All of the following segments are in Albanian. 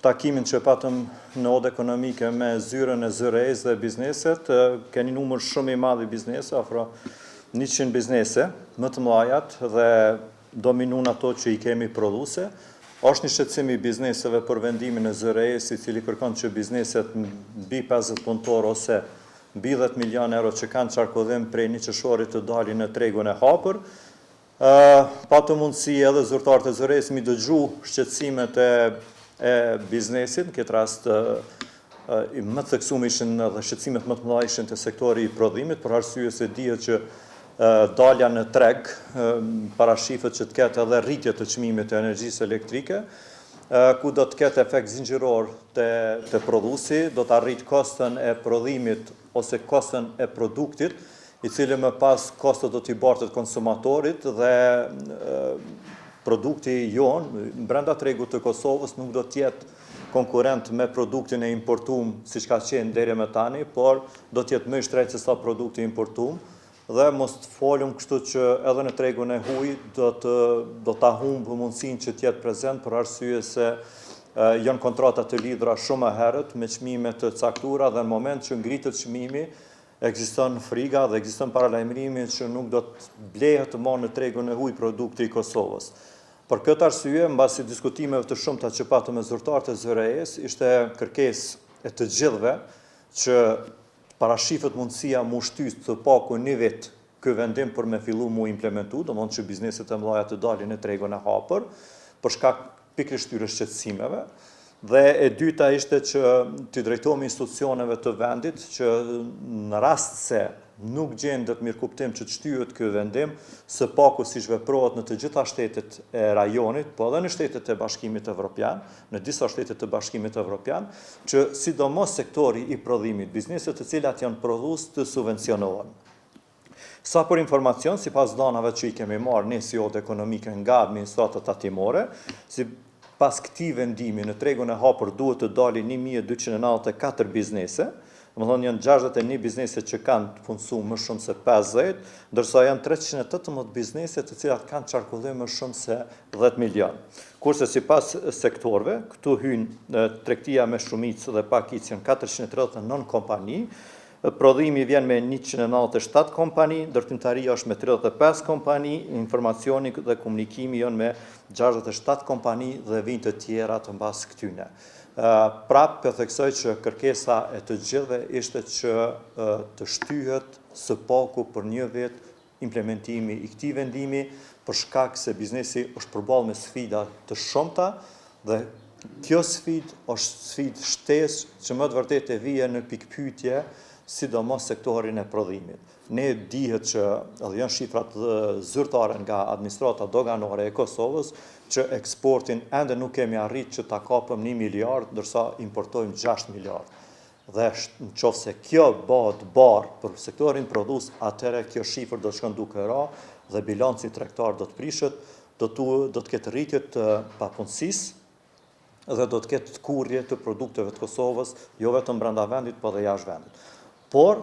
takimin që patëm në Odë Ekonomike me zyrën e ZRE-s dhe bizneset, keni numër shumë i madh i biznese, afro 100 biznese, më të mëdhajat dhe dominun ato që i kemi prodhuese. Është një shqetësim i bizneseve për vendimin e ZRE-s, i cili kërkon që bizneset mbi 50 punëtor ose mbi 10 milion euro që kanë qarkullim prej një qershorit të dalin në tregun e hapur. Pa të mundësi edhe zyrtarët e ZRE-s mi dëgju shqetësimet e biznesit, në këtë rast më të theksuar ishin dhe shqetësimet më të mëdha ishin të sektori i prodhimit, për arsye se dihet që dalja në treg parashifet që të ketë edhe rritje të çmimit të energjisë elektrike, ku do të ketë efekt zinxhiror të prodhuesi, do të arrit kostën e prodhimit ose kostën e produktit, i cili më pas kostot do t'i bartet konsumatorit dhe produkti jonë brenda tregut të Kosovës nuk do t'jetë konkurent me produktin e importuar siç ka qenë deri më tani, por do t'jetë më i shtrenjtë se sa produkti importuar. Dhe mos të folum kështu që edhe në tregun e huaj do ta humbë mundësinë që të jetë prezent për arsye se janë kontrata të lidhura shumë herët me çmime të caktuara dhe në moment që ngritet çmimi ekziston friga dhe ekziston paralajmërimi që nuk do të blehet të marrë në tregun e huaj produkti i Kosovës. Për këtë arsye, mbasi diskutimeve të shumta që patëm me zyrtarët e ZRE-s, ishte kërkesë e të gjithëve që parashifet mundësia mu shtys të paku një vit ky vendim për me fillu mu implementu, do mund që bizneset e mëdha të dalin në tregun e hapur, për shkak pikërisht këtyre shqetësimeve. Dhe e dyta ishte që të drejtohemi institucioneve të vendit që në rast se nuk gjendet mirëkuptim që të shtyhet ky vendim, së paku siç veprohet në të gjitha shtetet e rajonit, po edhe në shtetet e Bashkimit Evropian, në disa shtetet të Bashkimit Evropian, që sidomos sektori i prodhimit, bizneset të cilat janë prodhues të subvencionohen. Sa për informacion, sipas danave që i kemi marrë ne si Odë Ekonomike nga administrata tatimore, pas këtij vendimi në tregun e hapur duhet të dalin 1294 biznese, domethënë janë 61 biznese që kanë të punësuar më shumë se 50, ndërsa janë 318 biznese të cilat kanë qarkullim më shumë se 10 milion. Kurse sipas sektorëve, këtu hyn tregtia me shumicë dhe pakicën 439 kompani, prodhimi vjen me 197 kompani, ndërtimtaria është me 35 kompani, informacioni dhe komunikimi janë me 67 kompani dhe vijnë të tjera të mbas këtyne. Prap për theksoj që kërkesa e të gjithëve ishte që të shtyhet së paku për një vit implementimi i këtij vendimi, për shkak se biznesi është përballë me sfida të shumta dhe kjo sfidë është sfidë shtesë që më të vërtetë vjen në pikpyetje sidomos sektorin e prodhimit. Ne dihet që edhe janë shifrat zyrtare nga administrata doganore e Kosovës që eksportin ende nuk kemi arrit që ta kapëm 1 miliard, ndërsa importojmë 6 miliard. Dhe nëse kjo bëhet barë për sektorin prodhues, atëherë kjo shifër do të shkon duke ra dhe bilanci tregtar do të prishet, do të ketë rritje të papunësisë dhe do të ketë kurrje të produkteve të Kosovës, jo vetëm brenda vendit, por edhe jashtë vendit. Por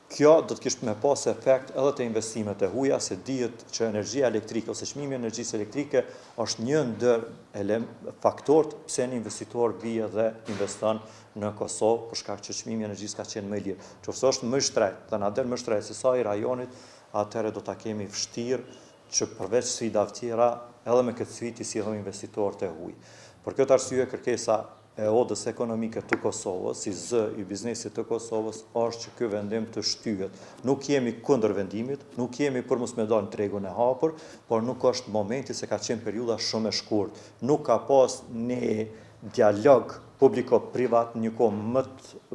kjo do të kishte me pas efekt edhe te investimet e huaja, se dihet që energjia elektrike ose çmimi i energjisë elektrike është një ndër faktorët pse një investitor bie dhe investon në Kosovë, për shkak që çmimi i energjisë ka qenë më i lirë. Nëse është më shtrenjtë, dhe na del më shtrenjtë se sa i rajonit, atëherë do ta kemi vështirë që përveç sfidave tjera, edhe me këtë sfidë si edhe investitorët e huaj. Për këtë arsye kërkesa e Odës Ekonomike të Kosovës, si zë i biznesit të Kosovës, është që ky vendim të shtyhet. Nuk jemi kundër vendimit, nuk jemi për mos me dalë në tregun e hapur, por nuk është momenti se ka qenë periudha shumë e shkurtë. Nuk ka pas një dialog publiko-privat një kohë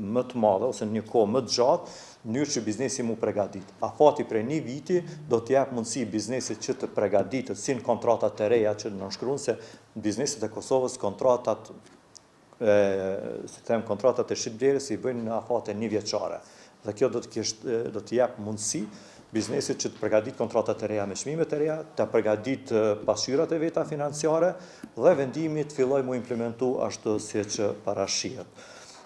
më të madhe ose një kohë më të gjatë, në mënyrë që biznesi mu përgatit. Afati prej një viti do të jap mundësi biznesit që të përgatitet si në kontratat të reja që nënshkruan se bizneset e Kosovës kontratat kontratat e shitblerjes i bëjnë në afate 1 vjeçare. Dhe kjo do të jap mundësi biznesit që të përgatit kontratat e reja me çmimet e reja, të përgatit pasqyrat e veta financiare dhe vendimi të fillojë mu implementu ashtu siç parashihet.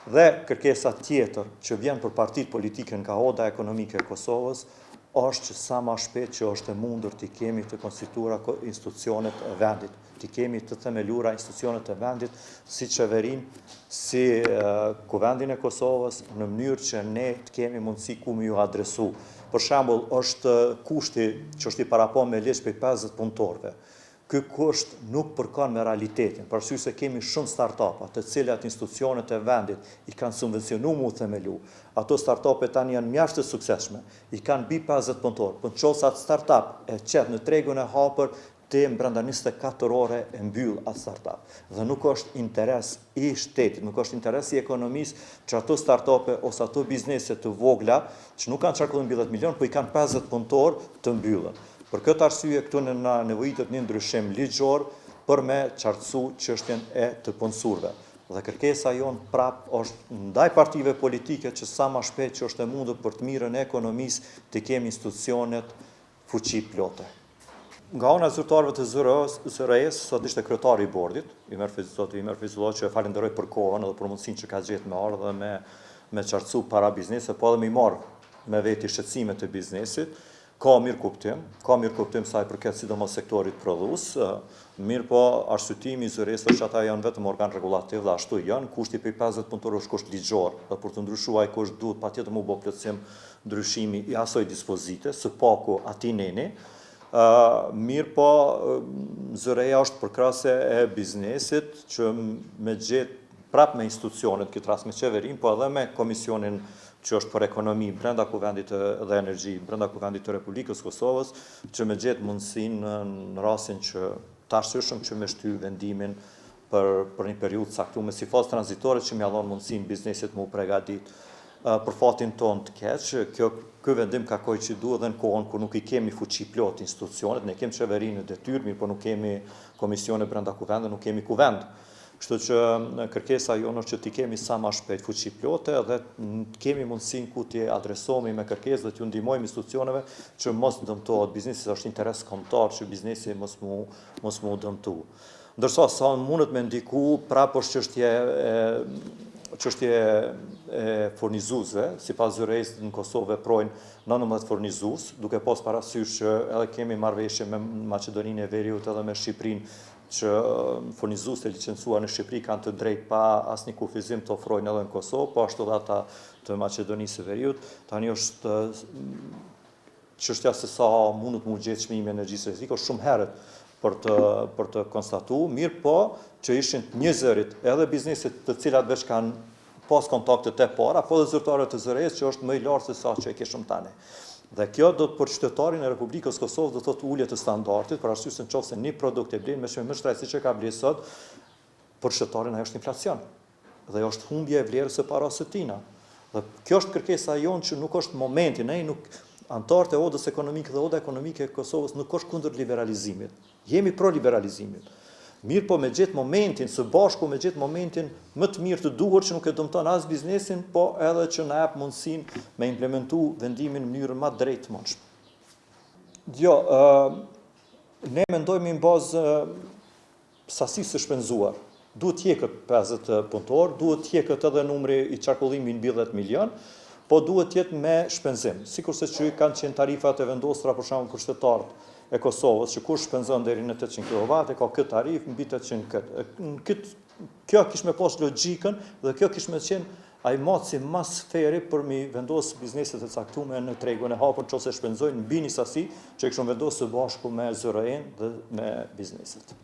Dhe kërkesa tjetër që vjen për partitë politike nga Oda Ekonomike e Kosovës është që sa ma shpejt që është e mundur t'i kemi të konstitura institucionet e vendit, t'i kemi të themelura institucionet e vendit, si qeverin, si Kuvendin e Kosovës, në mënyrë që ne t'kemi mundësi ku më ju adresu. Për shembull, është kushti që është i parapon me ligj për 50 punëtorëve. Ky kusht nuk përkon me realitetin, për arsye se kemi shumë startupa, të cilat institucionet e vendit i kanë subvencionu mu themelu. Ato startupe tani janë mjaftë të suksesshme, i kanë mbi 50 punëtorë, për në qoftë atë startup e qet në tregun e hapur, të brenda 24 ore e mbyll atë startup. Dhe nuk është interes i shtetit, nuk është interes i ekonomisë që ato startupe ose ato biznese të vogla, që nuk kanë qarkullim mbi 10 milion, po i kanë 50 punëtorë të mbyllën. Për këtë arsye këtu na nevojitet një ndryshim ligjor për me qartësu çështjen e të punësurve. Dhe kërkesa jonë prap është ndaj partive politike që sa ma shpejt që është e mundur për të mirën e ekonomisë të kemi institucionet fuqi plote. Nga ona e zyrtarëve të ZRE-s, sot ishte kryetari i bordit, Imer Feyzullah, që e falenderoj për kohën edhe për mundësinë që ka gjetë me ardhur dhe me qartësu para biznesit, po edhe me i marrë me veti shqetësimet e biznesit. Ka mirë kuptim sa i përket sidomos sektorit prodhues, mirë po arsyetimi i ZRE-s është ata janë vetëm organ regulativ dhe ashtu janë, kushti për 50 punëtorë është kusht ligjor, dhe për të ndryshuar ai kusht duhet patjetër më bë plotësim ndryshimi i asoj dispozite, së paku atij neni. Mirë po ZRE-ja është përkrahase e biznesit që me gjetë prap me institucionet, këtë rast me qeverin, po edhe me komisionin që është për ekonomi brenda Kuvendit dhe energji, brenda Kuvendit të Republikës Kosovës, që me gjetë mundësinë në rastin që të arsyeshëm që me shty vendimin për një periudhë caktuar si fazë tranzitore që më dhon mundësinë biznesit më u përgatit për fatin ton të keq. Ky vendim ka kohë që duhet dhe në kohën kur nuk i kemi fuqi plot institucionet, ne kemi qeverinë në detyrë, mirë po nuk kemi komisione brenda Kuvendit, nuk kemi kuvend. Kështu që kërkesa jonë është që t'i kemi sa ma shpejt fuqi plote dhe kemi mundësinë ku t'i adresohemi me kërkesë dhe t'ju ndihmojmë institucioneve që mos dëmtohet biznesi, është interes kombëtar që biznesi mos mu dëmtu. Ndërsa sa mundet me ndiku prapë është çështje e furnizuesve, sipas ZRE-s në Kosovë veprojnë 19 furnizues, duke pas parasysh që edhe kemi marrëveshje me Maqedoninë e Veriut edhe me Shqipërinë, që furnizues të licencuar në Shqipëri kanë të drejtë pa asnjë kufizim të ofrojnë edhe në Kosovë, po ashtu dhe ata të Maqedonisë së Veriut. Tani është çështja se sa mundet mu gjetë çmimi i energjisë elektrike është shumë herët për të konstatuar, mirë po që ishin një zërit edhe bizneset të cilat veç kanë pas kontaktet e para, po dhe zyrtarët të ZRE-s që është më i lartë se sa që e kishëm tani. Dhe kjo do të për qytetarin e Republikës Kosovës do të thotë ulje të standardit, për arsye se nëse një produkt e blen me shumë më shtrejt siç e ka bler sot, për qytetarin ajo është inflacion. Dhe ajo është humbje e vlerës së parës së tina. Dhe kjo është kërkesa jonë që nuk është momenti, ne nuk antarët e odës ekonomike dhe oda ekonomike e Kosovës nuk është kundër liberalizimit. Jemi pro liberalizimit. Mirë po me gjithë momentin, së bashku me gjithë momentin më të mirë të duhur që nuk e dëmton as biznesin, po edhe që na jap mundësinë me implementu vendimin në mënyrë më drejtë të mundshme. Jo, ne mendojmë në bazë sasisë së shpenzuar. Duhet t'jekët 50 punëtorë, duhet t'jekët edhe numri i qarkullimit mbi 10 milion, po duhet t'jetë me shpenzim. Sikurse që kanë qenë tarifat e vendosura për shembull për qytetarët e Kosovës, që kur shpenzon deri në 800 kW, ka këtë tarif mbi 800 këtë. Kjo kishme pas logjikën dhe kjo kishme qenë ai maci mas feri për mi vendosë bizneset e caktuara në tregun e hapur nëse shpenzojnë mbi një sasi që kishëm vendosë së bashku me ZRE-n dhe me bizneset.